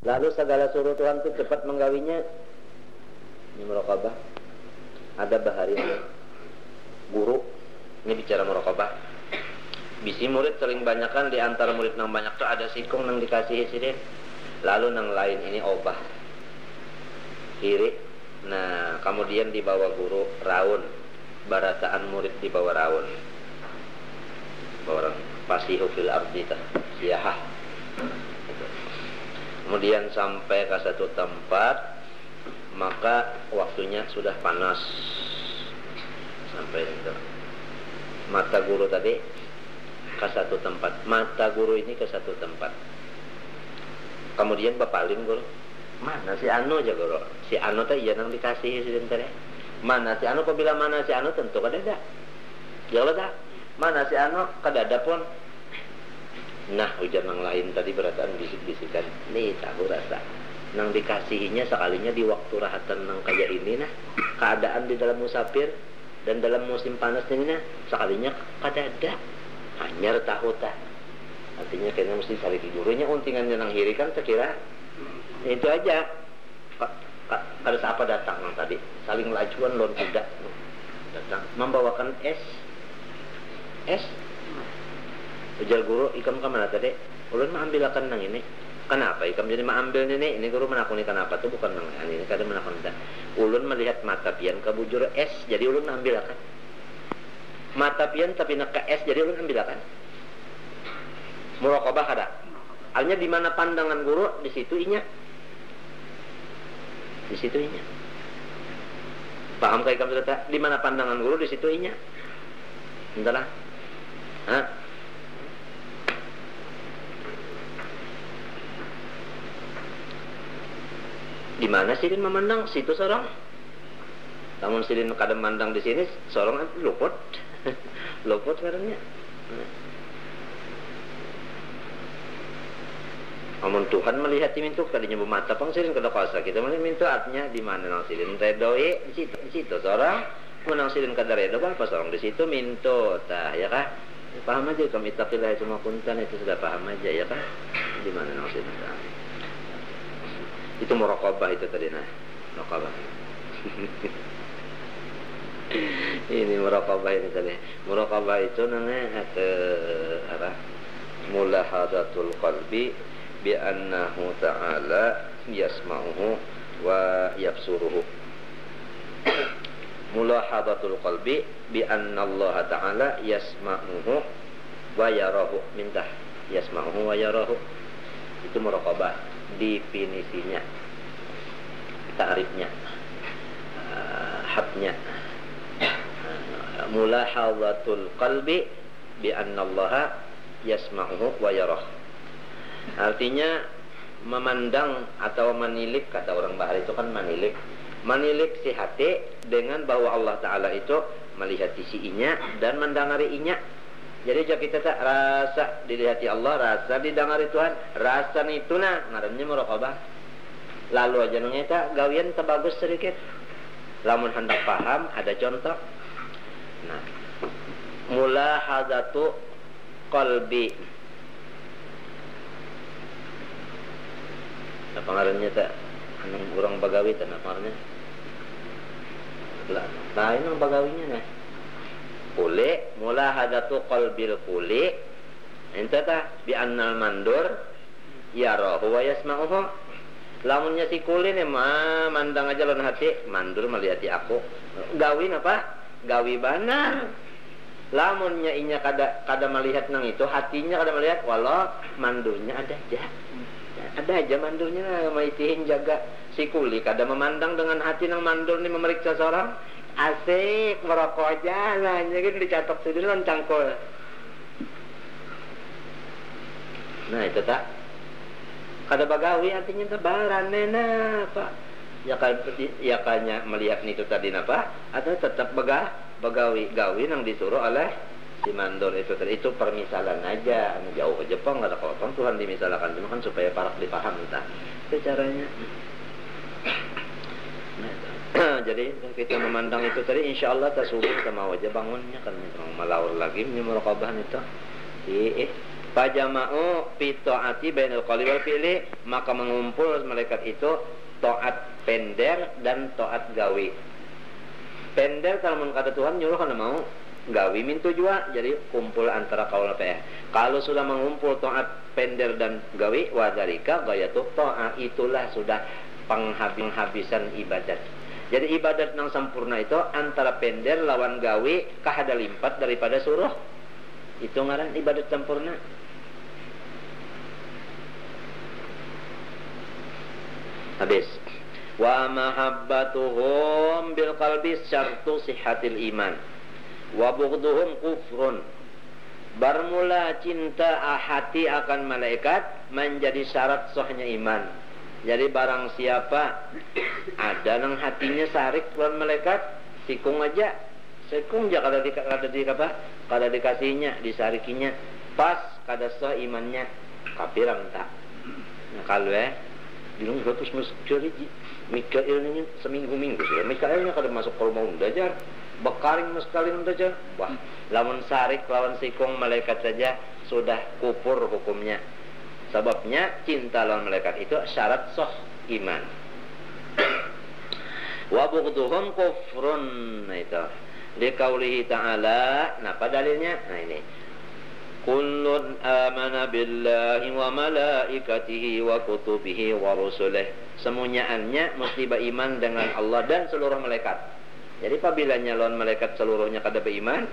Lalu segala suruh Tuhan itu cepat menggawinya. Ini muraqabah. Ada baharian guru ini bicara muraqabah. Bisi murid sering banyakan di antara murid nang banyak tuh ada sikung nang dikasih sidin. Lalu nang lain ini obah. Kiri. Nah, kemudian dibawa guru raun. Barataan murid dibawa raun. Orang fasihu fil ardi siyahah. Kemudian sampai ke satu tempat, maka waktunya sudah panas. Sampai itu. Mata guru tadi ke satu tempat. Mata guru ini ke satu tempat. Kemudian bapalin guru. Mana si Anu aja guru? Si Anu teh iya nang dikasih sebentar ya. Mana si Anu? Apabila mana si Anu tentu kadada. Jawab dah. Mana si Anu kadada pun. Nah, hujan yang lain tadi berataan bisik-bisikan. Nih tahu rasa. Nang dikasihinya sekalinya di waktu rahatan nang kayak ini nah. Keadaan di dalam musafir dan dalam musim panas ini nah. Sekalinya kadada. Hanyar tahu tak. Artinya kayaknya mesti cari tidurnya. Untingannya nang hiri kan sekira. Itu aja. Ada siapa datang nang tadi. Saling lajuan lon kuda. Datang. Membawakan es. Ujar guru, ikam ke mana tadi? Ulun mengambilkan nang ini. Kenapa ikam jadi mengambil ini? Ini guru menakuni kenapa tuh bukan nang ini. Kadang menakuni. Ulun melihat mata pian ke bujur es, jadi ulun ambilkan. Mata pian tapi nak ke es, jadi ulun ambilkan. Muraqabah ada. Halnya di mana pandangan guru, di situ inya. Di situ inya. Paham kah ikam sudah? Di mana pandangan guru, di situ inya. Entahlah. Hah? Di mana Sidin memandang situ sorong. Namun Sidin kadang mandang di sini sorong luput. Luput karena. Namun Tuhan melihat di mintu kadinya bermata pang Sidin kada kuasa kita melihat mintu artinya di mana nang Sidin redoi di situ sorong. Menang Sidin kada redo kan pas sorong di situ mintu tah ya kah? Paham aja kami taqilah semua kuntan itu sudah paham aja ya kah? Di mana nang Sidin tah. Itu muraqabah itu tadi nah. Muraqabah. Ini muraqabah ini tadi. Muraqabah itu namanya apa? Mulahadatul qalbi bi annahu ta'ala yasma'uhu wa yabsuruhu. Mulahadatul qalbi bi anna Allah ta'ala yasma'uhu wa yarahu. Minta yasma'uhu wa yarahu. Itu muraqabah. Definisinya, ta'rifnya, hadnya. Mulahadhatul qalbi bi anna Allah yasma'uhu wa yarah. Artinya memandang atau menilik, kata orang bahar itu kan menilik. Menilik si hati dengan bahwa Allah Ta'ala itu melihat si inya dan mendengari inya. Jadi jika kita tak rasa dilihati Allah, rasa didengari Tuhan, rasa itu nah ngarannya muraqabah. Lalu aja nungeta gawian terbagus sedikit. Lamun hendak paham ada contoh. Nah, mulahadatu qalbi. Apa ngarannya tak? Anang urang bagawi tak apa ngarannya? Lain nang bagawinya nah. Kuli mulahadatu qalbil kuli ente tah bi annal mandur yarahu wa yasma'uhu. Lamunnya si kuli nih mandang aja lon hati mandur melihati aku gawi apa gawi banar. Lamunnya inya kada melihat nang itu hatinya kada melihat walau mandurnya ada aja mandurnya maitihin jaga si kuli kada memandang dengan hati nang mandur nih memeriksa seorang. Asik merokok aja lah, jadi dicatok sendiri kan cangkul. Nah itu tak, kada bagawi artinya tebaran nena pak. Ya kanya melihat itu tadi napa? Atau tetap bagawi gawi yang disuruh oleh si mandor itu tadi. Itu permisalan aja, jauh ke Jepang ada kotong Tuhan dimisalkan cuma kan supaya parak dipaham entah. Itu caranya. Jadi kita memandang itu tadi insya Allah tak subuh sama wajah bangunnya kan malaur lagi muraqabah itu Fajama'u fi ta'ati bainal qawli wal fi'li, maka mengumpul malaikat itu taat pender dan taat gawi. Pender kalau mun kata Tuhan nyuruh kana mau, gawi mintu jua, jadi kumpul antara qaul fi'il. Kalau sudah mengumpul taat pender dan gawi, wa dzalika ghayatu ta'ah, itulah sudah penghabisan ibadat. Jadi ibadat yang sempurna itu antara pender lawan gawi kahada limpat daripada suruh. Itu ngaran ibadat sempurna. Habis. Wa mahabbatuhum bil qalbi syartu sihhatil iman. Wa bughduhum kufrun. Bermula cinta hati akan malaikat menjadi syarat sahnya iman. Jadi barang siapa ada nang hatinya sarik lawan malaikat, sikung aja. Sikung aja kada dikasihnya, disarikinya. Pas kada sah imannya, kafir entah. Nah kalau bilang 100 masjid Mikael ini seminggu-minggu sih. Mikaelnya kada masuk kalau mau dajar, bekaring sekali dajar. Wah, lawan sarik, lawan sikung malaikat saja sudah kufur hukumnya. Sebabnya cinta lawan malaikat itu syarat sah iman. Wa bughduhum kufrun. Nah itu. Di qaulihi ta'ala, nah apa dalilnya? Nah ini. Kullun amana billahi wa malaikatihi wa kutubihi wa rusulih. Semuanya mesti beriman dengan Allah dan seluruh malaikat. Jadi apabila lawan malaikat seluruhnya kada beriman,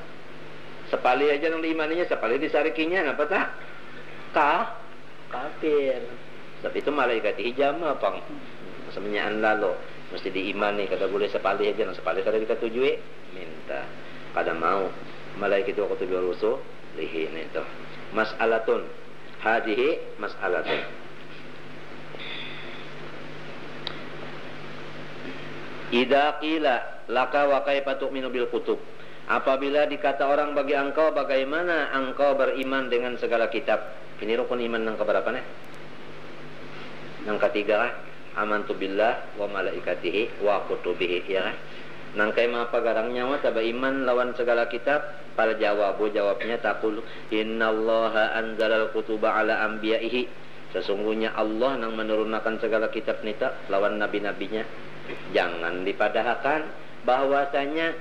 sepali aja nang diimaninya, sepali disarikinya, apa tak? Kafir. Sebab itu malaikatihi jama pang. Semuanya lalu mesti diimani, kada boleh sepali aja, nang sepali kada dikatujui, minta. Kada mau. Malaikat itu kutubi wa rusul lihin itu mas'alatun hadihi mas'alatun. Idza qila laka wa kaifa tu'minu bil kutub, apabila dikata orang bagi engkau bagaimana engkau beriman dengan segala kitab. Ini rukun iman yang keberapa nih? Yang ketiga, amantu billah wa malaikatihi wa kutubihi, ya kan? Nang kay apa garang nyawa taba iman lawan segala kitab. Para jawabnya taqul innallaha anzalal kutuba ala anbiya'ihi, sesungguhnya Allah yang menurunkan segala kitab nita lawan nabi-nabinya. Jangan dipadahkan bahwasanya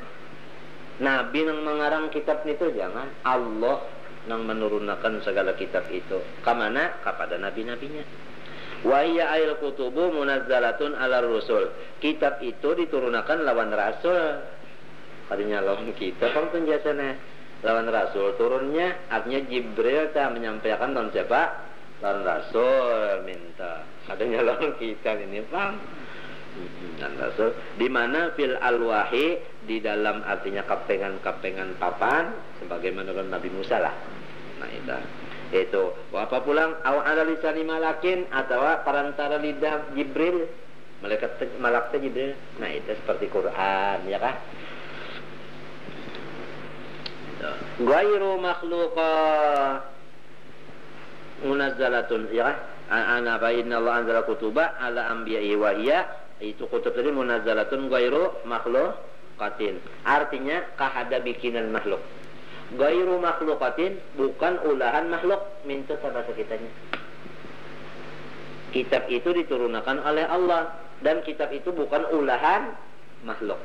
nabi yang mengarang kitab itu, jangan. Allah yang menurunkan segala kitab itu. Kamana? Kepada nabi-nabinya. Wa hiya ayil kutubu munazzalatun ala rusul, kitab itu diturunkan lawan rasul. Kadinya lawan kitab kan penjelasannya lawan rasul, turunnya artinya Jibril tak menyampaikan lawan siapa? Lawan rasul minta. Kadinya lawan kitab ini bang. Dan rasul di mana fil alwahi, di dalam artinya kapengan papan sebagaimana Nabi Musa lah. Nah itu apa pulang ala lisani malakin atau perantara lidah Jibril, malaikat Jibril. Nah itu seperti Quran, ya kan? Ghairu makhluqa munazzalatun, ya kan? Ana bayna Allah anzala kutuba ala anbiya'i wa hiya, itu kutub tadi munazzalatun ghairu makhluqatin, artinya kahada bikinan makhluk. Ghairu makhluqatin, bukan ulahan makhluk. Minta bahasa kitanya. Kitab itu diturunkan oleh Allah dan kitab itu bukan ulahan makhluk.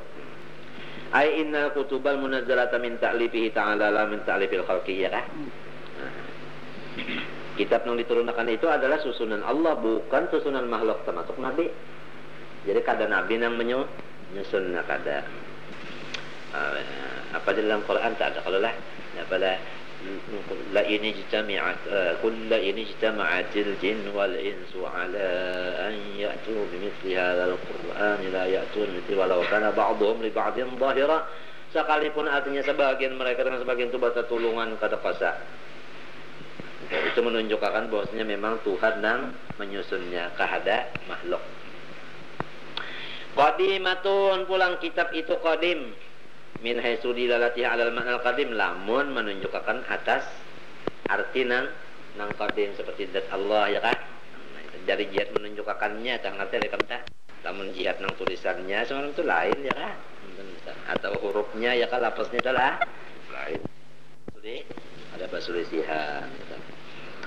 Ai inna kutubal munazzalata min ta'lifihi ta'ala la min ta'lifil khalqi, ya kan? Kitab yang diturunkan itu adalah susunan Allah, bukan susunan makhluk, termasuk nabi. Jadi kada nabi yang menyusun, kada apa di dalam Quran tak ada. Kalau lah pada la ini ijtama'atil jin wal insu ala an ya'tu bimithli hadzal Qur'an la ya'tun mithli walau kana ba'dhum li ba'dhin dhahira, sekalipun artinya sebagian mereka dengan sebagian itu bertulungan kada kuasa. Itu menunjukkan bahwasanya memang Tuhan yang menyusunnya, kahada makhluk. Qadimatun, pulang kitab itu qadim min haitsu dilalatiha 'alal ma'nal qadim, lamun menunjukkan atas arti nang qadim seperti zat Allah, ya kan? Dari jihad menunjukkannya tang arti lekam tak. Lamun jihad nang tulisannya semacam itu lain, ya kan? Atau hurufnya, ya kan, lapasnya adalah lain. Jadi ada basulisiha.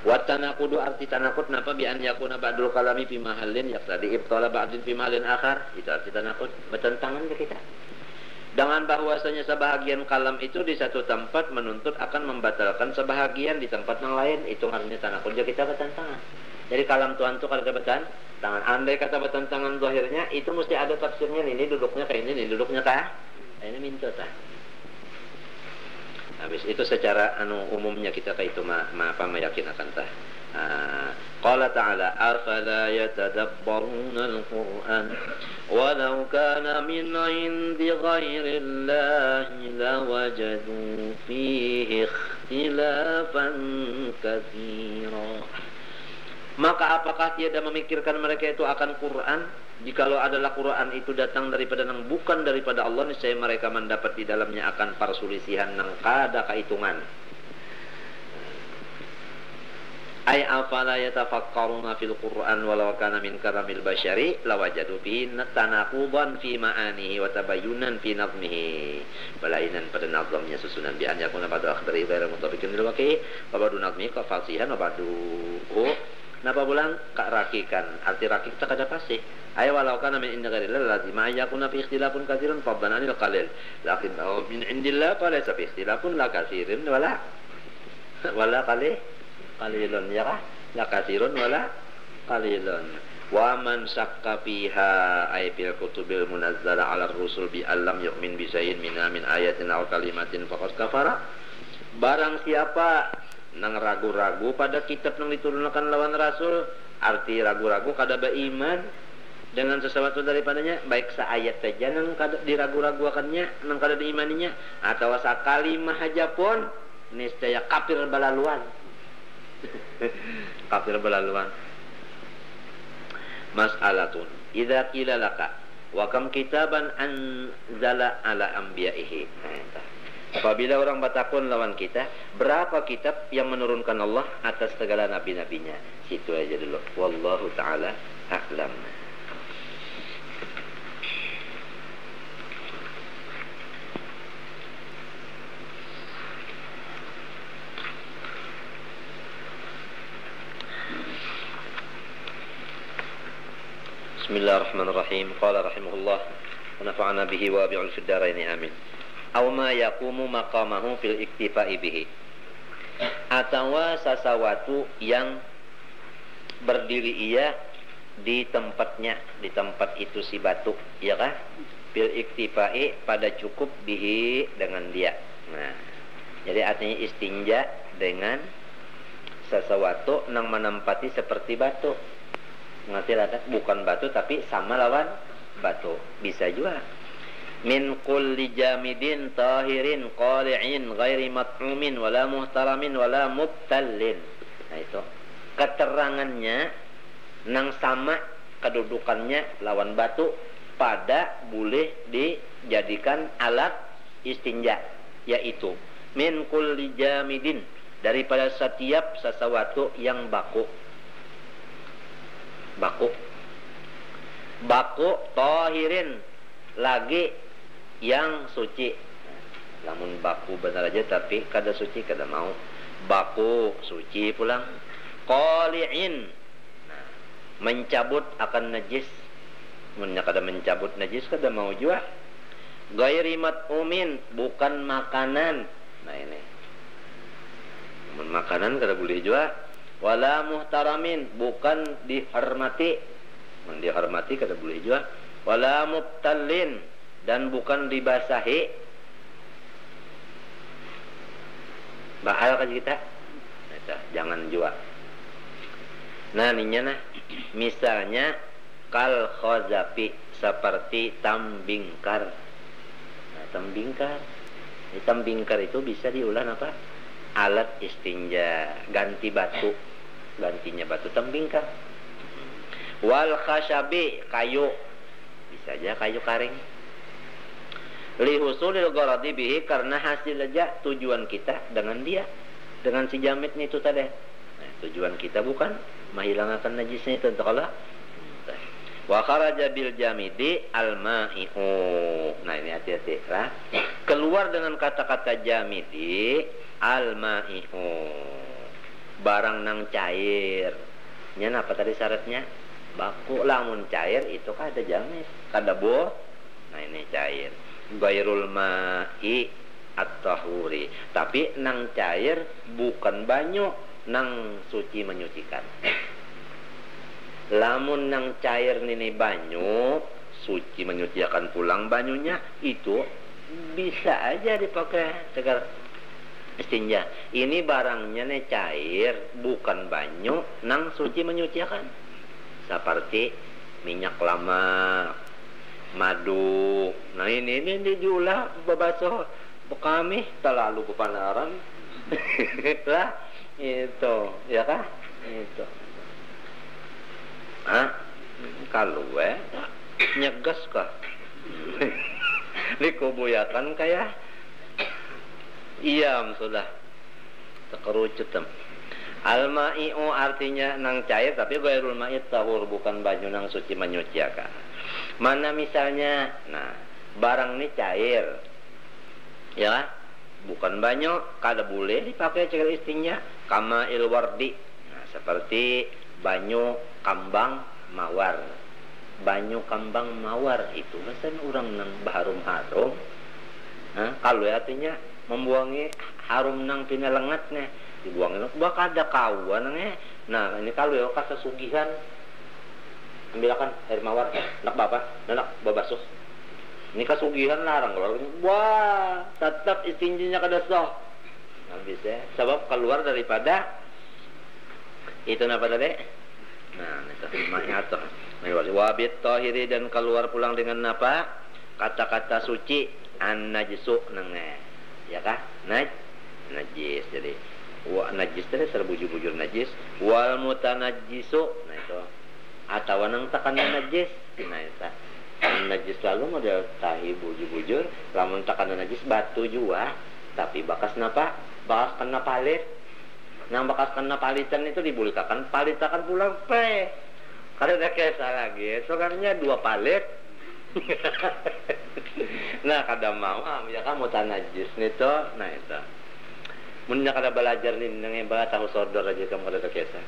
Wa tanaqudu arti tanaqud napa bi an yakuna ba'dul kalami fi mahallin yaqtadi ibtala ba'din fi mahallin akhar. Itu arti tanaqud, bertentangan ke kita. Dengan bahwasanya sebahagian kalam itu di satu tempat menuntut akan membatalkan sebahagian di tempat yang lain, itu artinya tanaqud kita bertentangan. Jadi kalam Tuhan itu kalau bertentangan, andai kata bertentangan zahirnya itu mesti ada tafsirnya, ini duduknya kayak ini duduknya kah? Ini minta tah. Habis itu secara umumnya kita kayak itu meyakinakan tah. Qala ta'ala afala yatadabbaruna al-Qur'an walau kana min 'indi ghairillahi lawajadu fihi ikhtilafan katsira. Maka apakah tiada memikirkan mereka itu akan Quran? Jikalau adalah Quran itu datang daripada yang bukan daripada Allah, niscaya mereka mendapat di dalamnya akan perselisihan nang kada kahitungan. Ay afala yatafakkaruna fil Qur'an walau kana min karamil bashari lawajadu fi tanaquban fi ma'anihi wa tabayyunan fi nazmihi. Balainan pada nazamnya susunan bi an yakuna pada akhbari ghairu mutabiqin lil waqi wa badu nazmi ka fasihan wa badu napa bulan kak rakikan arti rakik tak ada pasti. Ay walau kana min inda ghairil lazim ayakuna fi ikhtilafun katsirun fadlan anil qalil lakin min indillah fa laysa fi ikhtilafun la katsirin wala qalilun ya kah? La katsirun wala qalilun. Wa man syakka fiha ay fil kutubil munazzala 'ala ar-rusul bi allam yu'min bi shay'in min ayatin aw kalimatin faqad kafara. Barang siapa nang ragu-ragu pada kitab yang diturunkan lawan rasul, arti ragu-ragu kada beriman dengan sesuatu daripadanya, baik seayat saja nang kada diragu-ragu akannya, nang kada diimaninya, atau sakalimah aja pun niscaya kafir balaluan. Kafir belaluan. Mas'alatun idza qila laka wa kam kitaban anzala ala anbiya'ihi. Apabila orang batakun lawan kita, berapa kitab yang menurunkan Allah atas segala nabi-nabinya? Situ aja dulu. Wallahu taala a'lam. Bismillahirrahmanirrahim. Qala rahimahullah wa nafa'ana bihi wa bi'ul fid dharain amin. Aw ma yaqumu maqamahu fil iktifa'i bihi. Atau sesuatu yang berdiri ia di tempatnya, di tempat itu si batu, ya kan? Fil iktifa'i pada cukup bihi dengan dia. Nah, jadi artinya istinja dengan sesuatu yang menempati seperti batu. Ngerti lah, bukan batu tapi sama lawan batu, bisa juga. Min kulli jamidin tahirin qali'in ghairi mat'umin wala muhtaramin wala mubtallin. Nah itu keterangannya nang sama kedudukannya lawan batu pada boleh dijadikan alat istinja, yaitu min kulli jamidin, daripada setiap sesuatu yang baku tahirin, lagi yang suci. Namun baku benar aja tapi kada suci kada mau. Baku suci pulang. Qali'in, nah, mencabut akan najis. Munnya kada mencabut najis kada mau juga. Ghairi mat'umin, bukan makanan. Nah ini. Namun makanan kada boleh juga. Wala muhtaramin, bukan dihormati. Dihormati kada boleh juga. Wala mubtallin, dan bukan dibasahi. Bahal kan kita? Nah, jangan juga. Nah ininya nah, misalnya kal khazafi, seperti tambingkar. Nah, tambingkar. Tambingkar itu bisa diulang apa? Alat istinja, ganti batu, gantinya batu tambingkar. Wal khashabi, kayu, bisa aja kayu karing. Li husulil gharadi bihi, karena hasil aja tujuan kita dengan dia, dengan si jamit itu tadi. Nah, tujuan kita bukan menghilangkan najisnya itu untuk Allah. Wa kharaja bil jamidi al ma'i'u. Nah ini hati-hati lah. Keluar dengan kata-kata jamidi al ma'i'u, barang nang cair nya apa tadi syaratnya baku, lamun cair itu kada jamis kada boh. Nah ini cair ghairul ma'i at-tahuri, tapi nang cair bukan banyu nang suci menyucikan. Lamun nang cair ini banyu suci menyucikan pulang banyunya, itu bisa aja dipakai tegar istinja. Ini barangnya nih cair bukan banyu nang suci menyucikan, seperti minyak lama, madu. Nah ini diulah babaso kami terlalu kepanaran lah itu ya kah itu. Kalau nyegas kah dikubuyakan kayak iyam sudah terkerucut. Al-ma'i'u artinya nang cair, tapi ghairul ma'it tahur, bukan banyu nang suci menyucikan. Mana misalnya, nah barang ini cair ya, bukan banyu, kada boleh dipakai cekal istinja. Kama ilwardi, nah, seperti banyu kambang mawar. Banyu kambang mawar itu kan orang nang baharum-harum. Kalau artinya membuangi harum nang pinalengatnya, dibuangin bakal ada kawan nangnya. Nah ini kalau ya kasa sugihan, ambilkan air mawar, nak bapak, nak babasuh. Ini kasugihan larang keluar. Wah, tetap istinjinya kada sah. Nah, bisa sebab keluar daripada itu apa tadi? Nah, itu maknanya tuh. Wabit tahiri, dan keluar pulang dengan apa? Kata-kata suci an-najisu nenge. Ya kah? Najis. Jadi wa najis tadi serbujur-bujur najis, wal mutanajjisu. Nah itu. Atau nang tekanan najis. Nah itu. Najis lalu model tahi bujur-bujur, lamun tekanan najis batu jua, tapi bakas napa? Bakas kena palit. Nang bakas kena palitan itu dibulikakan, palitakan pulang pe. Kada ada kesa lagi, soalnya 2 palit. Nah kada mau, ya kamu tanajis nito, nah itu. Munnya kada belajar nih, nang ba tahu sodor aja kamu kada ada kesa.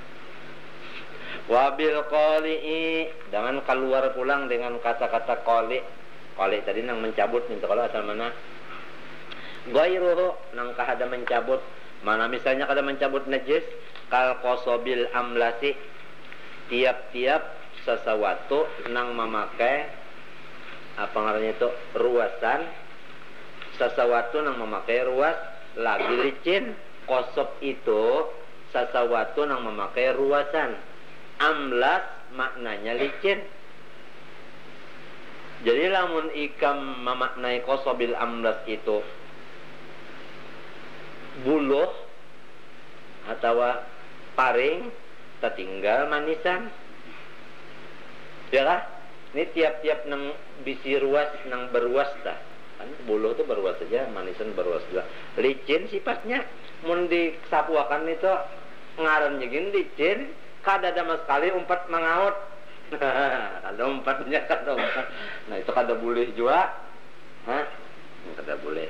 Wabil qoli'i, dengan keluar pulang dengan kata-kata qoli. Qoli tadi nang mencabut, itu kalau asal mana? Ghairuhu, nang kahada mencabut. Mana misalnya kada mencabut najis, kal qasabil amlasi, tiap-tiap sesuatu nang memakai apa ngarannya itu ruasan, sesuatu nang memakai ruas lagi licin. Qasab itu sesuatu nang memakai ruasan. Amlas maknanya licin. Jadi lamun ikam memaknai qasabil amlas itu buluh atau paring, tertinggal manisan. Ya lah, ini tiap-tiap nang bisi ruas nang beruas dah. Kan buluh itu beruas saja, manisan beruas juga. Licin sifatnya, mun disapuakan itu ngarannya gini licin. Kada sama sekali umpat mengaut. Ada umpatnya, kada umpat. Nah itu kada boleh juga. Kada boleh.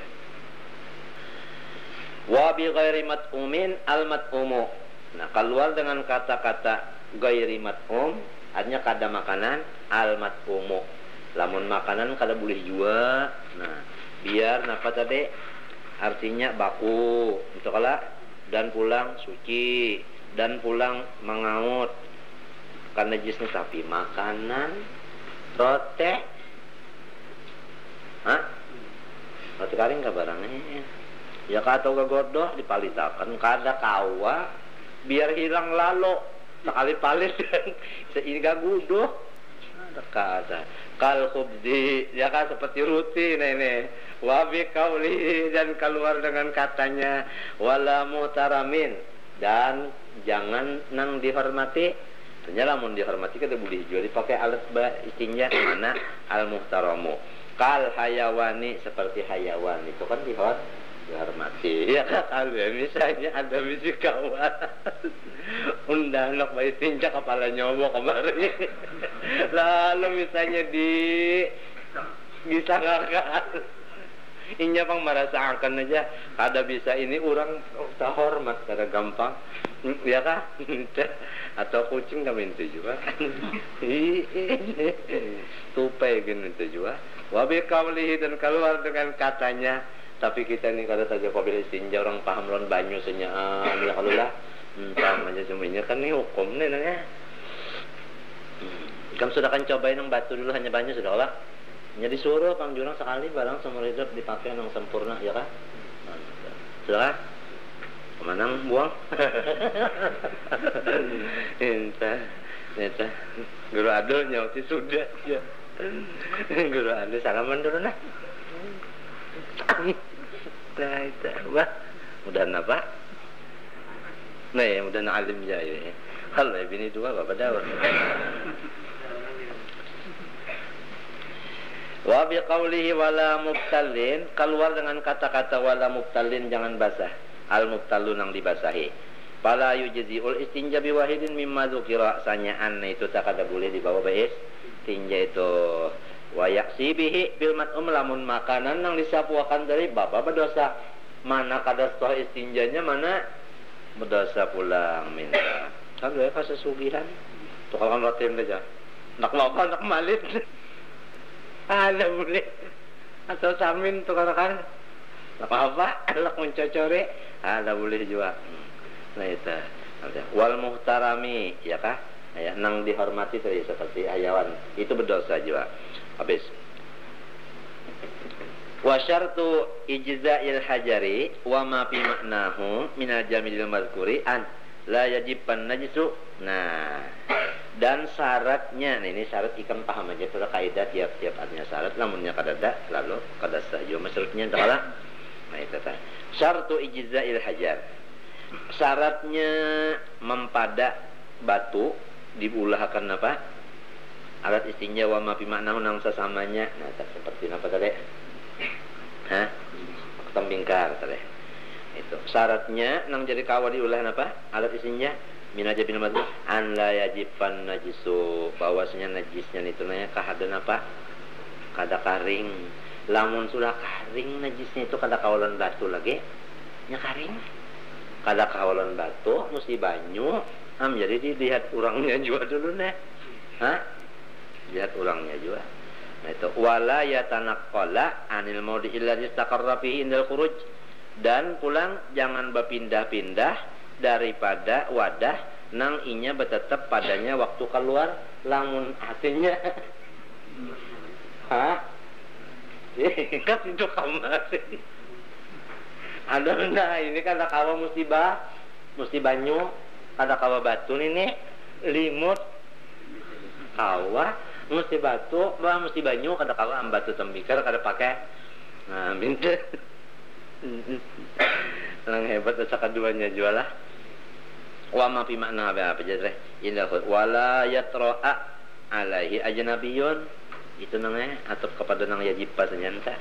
Wa bi ghairi mat'umin al mat'umu. Nah keluar dengan kata-kata ghairi mat'um, artinya kada makanan, al mat'umu. Lamun makanan kada boleh juga. Nah biar napa tadi? Artinya baku. Itu kala dan pulang suci. Dan pulang mengaut karena najisnya, tapi makanan roti roti kering ke barangnya ya kata godoh dipalitakan kada kawa biar hilang lalu sekali palit sehingga guduh ada kata kal khubdi ya kan seperti rutin ini wabi kauli, dan keluar dengan katanya wala mutaramin, dan jangan nang dihormati. Ternyata mun dihormati kada boleh juga dipakai alat istinja mana al muhtaramu. Kal hayawani, seperti hayawan itu kan dihormati. Ya kalau misalnya ada misi kawan undang nak istinja kepala nyobo kemarin. Lalu misalnya disangakan. Inya pang merasakan aja kada bisa ini orang tak hormat kada gampang Ya kah? Atau kucing kami itu juga. Tupai gitu juga. Wabi kaulihi dan keluar dengan katanya. Tapi kita ini kada saja apabila istinja orang paham lawan banyu senyaan ya kalau lah. Paham aja semuanya kan ini hukum nih nanya. Kamu sudah kan cobain yang batu dulu hanya banyu sudah lah. Jadi suruh pang jurang sekali barang seumur hidup dipakai yang sempurna ya kah? Sudah kan? Kemanang buang. Entah. Guru adul nyauti sudah ya. Guru adul salaman dulu nah. Nah itu wah. Mudahan apa? Nah ya mudahan alim jaya. Kalau bini dua bapak dawar. Wa bi qawlihi wala mubtalin, keluar dengan kata-kata wala mubtalin jangan basah. Al mubtalu nang dibasahi. Fala yujzi'ul istinja bi wahidin mimma dzukira sanyaan itu tak ada boleh dibawa bais. Istinja itu wa yaksi bihi bil mat'um lamun makanan nang disapuakan dari bapa berdosa. Mana kada sah istinjanya mana berdosa pulang minta. Kan ya kasesugihan. Tukang rotim aja. Nak makan nak malit. Ada boleh. Atau samin tukang kan. Apa-apa, anak mencocore, ada boleh juga. Nah itu, wal muhtarami, ya kah? Ya, nang dihormati tadi seperti hayawan, itu berdosa juga. Habis. Wa syartu ijza'il hajari wa ma fi ma'nahu minal jamilil mazkuri an la yajiban najisu. Nah, dan syaratnya, nah ini syarat ikan paham aja kalau kaidah tiap-tiap artinya syarat, namunnya kadada lalu kadasa juga maksudnya adalah nah itu tadi. Syartu ijza'il hajar. Syaratnya mempadak batu diulahkan apa? Alat istinja wa ma fi ma'nahu nang sesamanya. Nah, seperti apa tadi? Hah? Tembingkar tadi. Itu. Syaratnya nang jadi kawa diulah apa? Alat istinja minaja bin madhu an la yajiban najisu, bahwasanya najisnya itu nanya kahadan apa? Kada karing. Lamun sudah karing najisnya itu kada kawalan batu lagi nya karing kada kawalan batu mesti banyu jadi dilihat orangnya juga dulu nih lihat orangnya juga. Nah itu wala yatanaqqala anil maudi illa istaqarra fihi indal khuruj, dan pulang jangan berpindah-pindah daripada wadah nang inya bertetap padanya waktu keluar. Lamun hatinya kan itu kamar ada nah ini kan ada kawa musibah mesti banyu, ada kawa batu ini limut kawa mesti batu bah mesti banyu, kada kawa batu tembikar kada pakai. Nah minta senang hebat asa keduanya jualah. Wa ma fi makna apa jadi indah wala yatra'a alaihi ajnabiyun, itu namanya atau kepada nang yajib pasanyanta.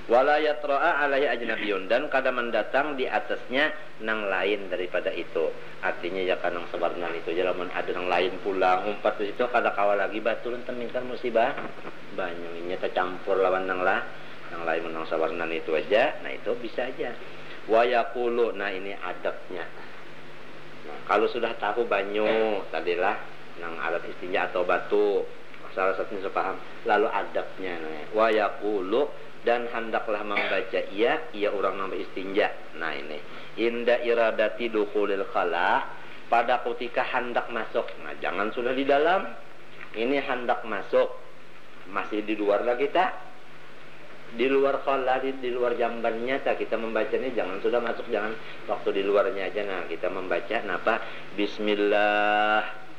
Wala yatra'a alaihi ajnabiyun, dan kada mendatang di atasnya nang lain daripada itu. Artinya ya kanang sebarnan itu jalaman ada nang lain pulang umpat di situ kada kawa lagi batu tentang musibah banyak ini tercampur lawan nang lain menang sebarnan itu aja. Nah itu bisa aja. Wa yaqulu, nah ini adabnya. Nah, kalau sudah tahu banyu tadilah nang alat istinja atau batu salah satunya sepaham, lalu adabnya wa yaqulu, dan hendaklah membaca ia orang nambah istinja. Nah ini inda iradati dukhulil khala, pada ketika hendak masuk. Nah jangan sudah di dalam, ini hendak masuk masih di luar lah kita, di luar khala, di luar jambannya kita membacanya, jangan sudah masuk, jangan waktu di luarnya aja. Nah kita membaca napa bismillah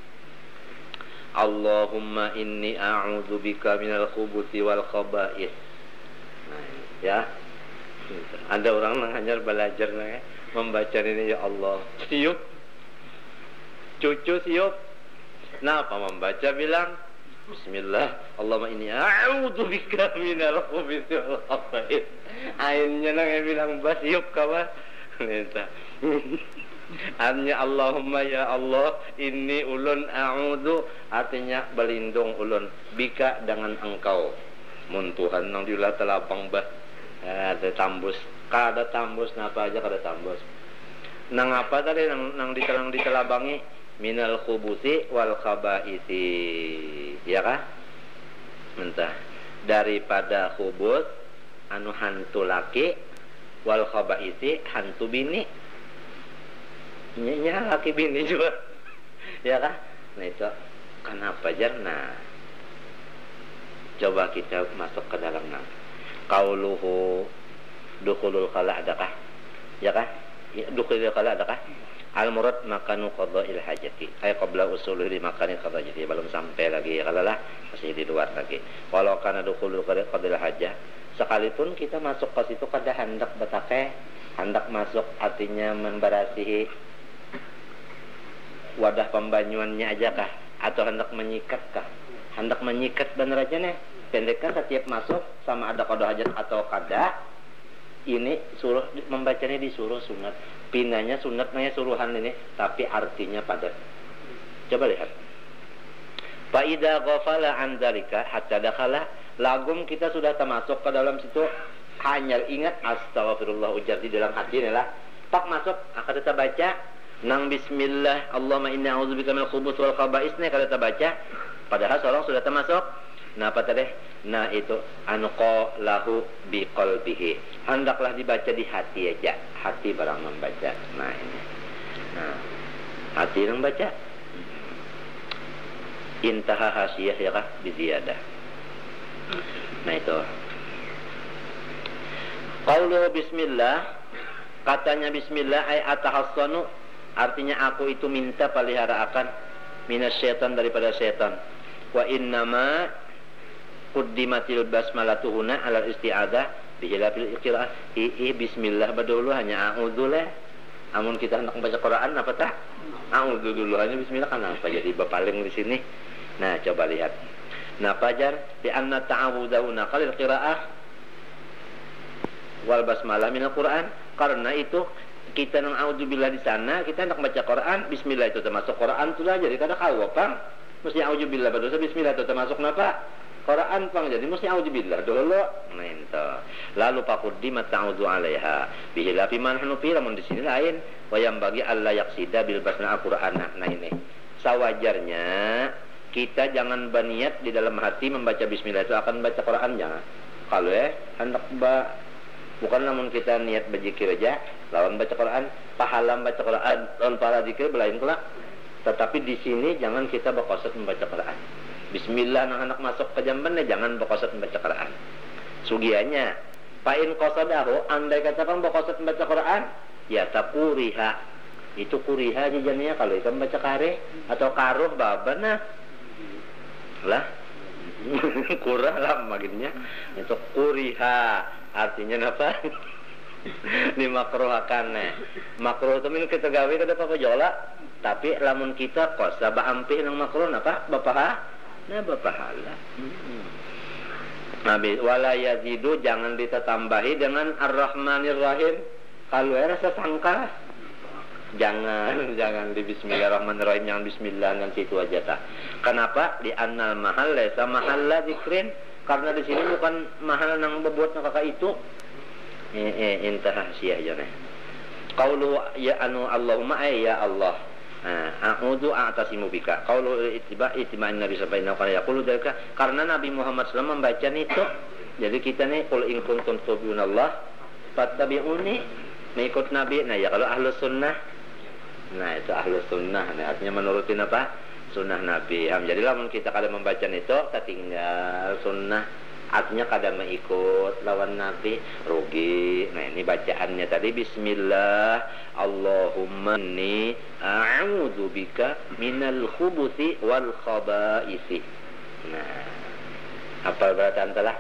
Allahumma inni a'udzubika minal khubuthi wal khaba'ith. Nah, ya. Ada orang yang hanya belajar membaca ini, ya Allah. Siup. Cucu siup. Nah, apa membaca bilang bismillah Allahumma inni a'udzubika minal khubuthi wal khaba'ith. Akhirnya nang bilang siup kawan. Minta. Artinya Allahumma ya Allah ini ulun a'udzu, artinya berlindung ulun bika dengan engkau. Mun Tuhan nang diulah telapang bah ada tambus, kada tambus napa aja kada tambus. Nang apa tadi nang ditelabangi minal khubusi wal khabaisi. Ya kah? Mentah daripada khubus anu hantu laki wal khabaisi hantu bini. Nya laki bini juga. Ya kah? Nah itu kenapa jarna? Coba kita masuk ke dalam nang. Qauluhu dukhulul khala adakah? Ya kah? Dukhulul khala adakah? Al-murad makanu qada'il hajati. Ay qabla usulihi makani qada'il hajati. Belum sampai lagi ya kalalah masih di luar lagi. Walau kana dukhulul qada'il hajah, sekalipun kita masuk ke situ kada hendak betake, hendak masuk artinya membarasihi wadah pembanyuannya aja kah? Atau hendak menyikat kah? Hendak menyikat bener aja nih. Pendekkan setiap masuk sama ada qada hajat atau kada, ini suruh membacanya disuruh sunat. Pindahnya sunat namanya suruhan ini, tapi artinya padat. Coba lihat. Fa idza ghafala an dzalika hatta dakhala, lagum kita sudah termasuk ke dalam situ, hanya ingat astagfirullah ujar di dalam hati inilah. Pak masuk akan kita baca nang bismillah Allahumma inni a'udzubika minal khubuts wal khaba'is nih kalau kita baca, padahal seorang sudah termasuk. Nah apa tadi? Nah itu anqa lahu biqalbihi. Hendaklah dibaca di hati aja. Hati barang membaca. Nah ini. Nah, hati yang baca. Intaha hasiyah ya kah? Biziyadah. Nah itu. Qaulu bismillah. Katanya bismillah ay atahassanu. Artinya aku itu minta peliharaan minasyaitan daripada syaitan. Wa innama quddimatil basmalatu huna ala isti'adzah bihilafil iqra'ah. Bismillah dulu hanya a'udzu lah. Amun kita hendak membaca Quran apa tak? A'udzu dulu hanya bismillah kan apa jadi bapaling di sini. Nah, coba lihat. Nah, pajar di anna ta'awudzuna qalil qira'ah wal basmalah minal Quran. Karena itu kita nang a'udzubillah di sana, kita hendak baca Quran, bismillah itu termasuk Quran tu lah. Jadi kada kawa pang. Mesti a'udzubillah berdosa bismillah itu termasuk napa? Quran pang. Jadi mesti a'udzubillah dulu. Nah itu. Lalu faquddimat ta'udzu 'alaiha bihilafi man hanufi lamun di sini lain wa yang bagi Allah yaksida bil basmalah Al-Qur'an. Nah ini. Sawajarnya kita jangan berniat di dalam hati membaca bismillah itu akan baca Quran jangan. Kalau hendak bukan namun kita niat berzikir aja lawan baca Quran, pahala baca Quran lawan para zikir belain kelak. Tetapi di sini jangan kita berqasad membaca Quran. Bismillah anak masuk ke jamban jangan berqasad membaca Quran. Sugiannya, pain qasadahu andai kata pang berqasad membaca Quran, ya takuriha. Itu kuriha aja jadinya kalau itu membaca kare atau karuh babana. Lah. Kurah lah makinnya. Itu kuriha. Artinya apa? Dimakruhakan makruh itu min kita gawe kada apa jola. Tapi lamun kita kosa baampih nang makruh apa? Bapaha? Nah bapahala. Nabi wala yazidu jangan ditambahi dengan Ar-Rahmanir Rahim. Kalau rasa sangka jangan di Bismillahirrahmanirrahim, jangan bismillah dan situ aja tak. Kenapa? Di annal mahal laisa mahalla dzikrin. Karena di sini bukan mahal nang bebuat nang kakak itu. Intah sia aja nih. Qaulu ya anu Allahumma ay ya Allah. A'udzu a'tasimu bika. Qaulu itiba'in Nabi sallallahu alaihi wasallam karena Nabi Muhammad SAW membaca itu. Jadi kita nih qul in kuntum tuhibbunallah fattabi'uni, mengikut Nabi. Nah ya kalau ahlus sunnah. Nah itu ahlus sunnah. Nah, artinya menurutin apa? Sunnah Nabi. Jadi lamun kita kada membaca itu, kita tinggal sunnah. Artinya kada mengikut lawan Nabi, rugi. Nah ini bacaannya tadi bismillah Allahumma inni a'udzu bika minal khubuthi wal khaba'isi. Nah, apa berarti antalah?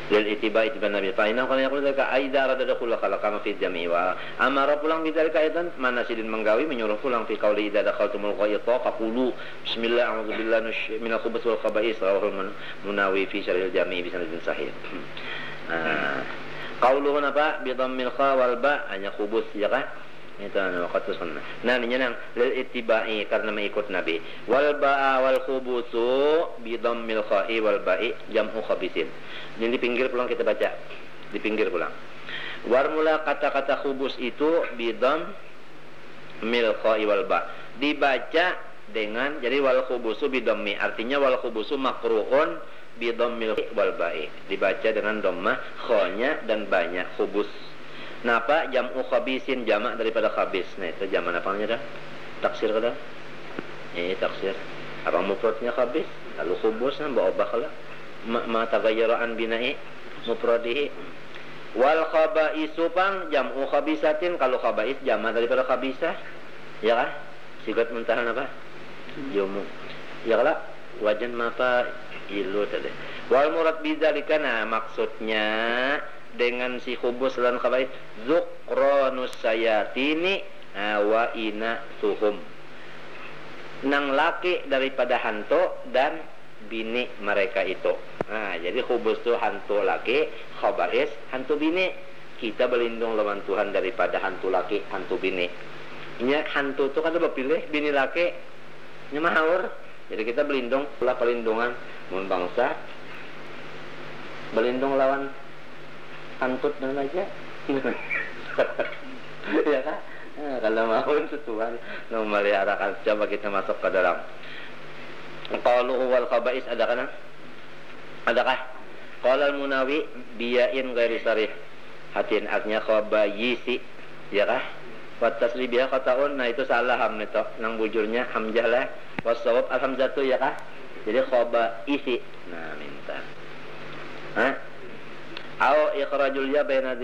Lil itiba Nabi fa inna kana yaqulu dzalika aidza radada kullu khalaqama fi jami'i wa amara pulang bidzalika aidan manasidin menggawi menyuruh pulang fi qauli idza dakhaltumul ghayta faqulu bismillah a'udzubillahi minal khubuthi wal khaba'is rawahul Munawi fi syarhil jami' bi sanadin sahih. Qauluhu napa bi dhammil kha wal ba hanya khubus ya kan? Itu waqtu sunnah. Nah ini nang lil ittiba'i karena mengikut Nabi. Wal ba'a wal khubusu bi dhammil kha'i wal ba'i jam'u khabisin. Jadi pinggir pulang kita baca di pinggir pulang. Warmula kata-kata khubus itu bidam milqa wal ba. Dibaca dengan jadi wal khubusu bidammi, artinya wal khubusu makruhun bidammil wal ba'i. Dibaca dengan dhammah kha-nya dan banyak khubus. Napa jam'u khabisin, jamak daripada khabis. Nah, itu jamak apanya dah? Taksir kada? Ini taksir. Apa mufradnya khabis? Lalu khubus nambah obah kala. Ma tagayyara an bina'i mufradihi. Wal khabaisu pang jam'u khabisatin, kalau khabais jamak daripada khabisah. Ya kan? Sigat muntahan apa? Jumu. Ya kala wajan mapa ilu tadi. Wal murad bidzalika, nah maksudnya dengan si khubus lan khabais zuqranus sayatini wa ina suhum, nang laki daripada hantu dan bini mereka itu. Nah, jadi khubus itu hantu laki, khabais hantu bini. Kita berlindung lawan Tuhan daripada hantu laki, hantu bini. Nya hantu itu kan pilih bini laki nya mahawur. Jadi kita berlindung pula perlindungan mun bangsa berlindung lawan hantut dan aja. Ya kan? Nah, kalau mau itu Tuhan memeliharakan. Coba kita masuk ke dalam. Qaluhu wal khabais adakah? Adakah? Qala al-Munawi biyain ghairi sarih. Hatin artinya khabayisi. Ya kah? Wa tasribiha qata'un, nah itu salah ham itu. Nang bujurnya hamzah lah. Wasawab alhamzatu ya kah? Jadi khabaisi. Nah, minta. Hah? Au ikhrajul ya baina